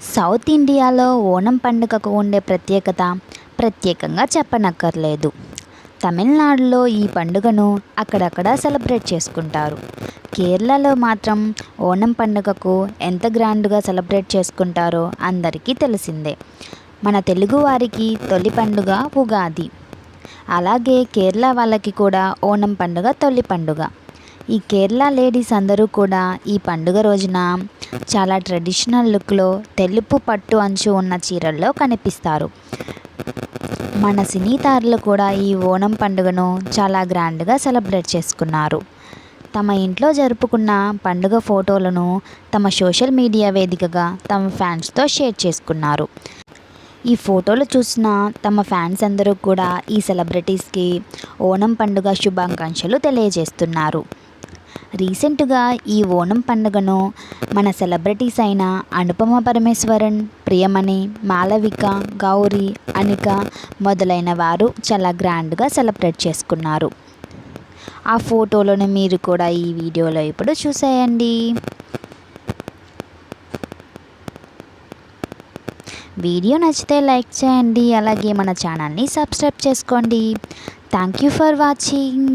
South ఇండియాలో ఓణం పండుగకు ఉండే ప్రత్యేకత ప్రత్యేకంగా చెప్పనక్కర్లేదు. తమిళనాడులో ఈ పండుగను అక్కడక్కడ సెలబ్రేట్ చేసుకుంటారు. కేరళలో మాత్రం ఓణం పండుగకు ఎంత గ్రాండ్గా సెలబ్రేట్ చేసుకుంటారో అందరికీ తెలిసిందే. మన తెలుగువారికి తొలి పండుగ ఉగాది. అలాగే కేరళ వాళ్ళకి కూడా ఓణం పండుగ తొలి పండుగ. ఈ కేరళ లేడీస్ అందరూ కూడా ఈ పండుగ రోజున చాలా ట్రెడిషనల్ లుక్లో తెలుపు పట్టు అంచు ఉన్న చీరల్లో కనిపిస్తారు. మన సినీ తారలు కూడా ఈ ఓణం పండుగను చాలా గ్రాండ్గా సెలబ్రేట్ చేసుకున్నారు. తమ ఇంట్లో జరుపుకున్న పండుగ ఫోటోలను తమ సోషల్ మీడియా వేదికగా తమ ఫ్యాన్స్తో షేర్ చేసుకున్నారు. ఈ ఫోటోలు చూసిన తమ ఫ్యాన్స్ అందరూ కూడా ఈ సెలబ్రిటీస్కి ఓణం పండుగ శుభాకాంక్షలు తెలియజేస్తున్నారు. రీసెంట్గా ఈ ఓణం పండుగను మన సెలబ్రిటీస్ అయిన అనుపమ పరమేశ్వరన్, ప్రియమణి, మాళవిక, గౌరీ, అనిక మొదలైన వారు చాలా గ్రాండ్గా సెలబ్రేట్ చేసుకున్నారు. ఆ ఫోటోలను మీరు కూడా ఈ వీడియోలో ఇప్పుడు చూసేయండి. వీడియో నచ్చితే లైక్ చేయండి. అలాగే మన ఛానల్ని సబ్స్క్రైబ్ చేసుకోండి. Thank you for watching.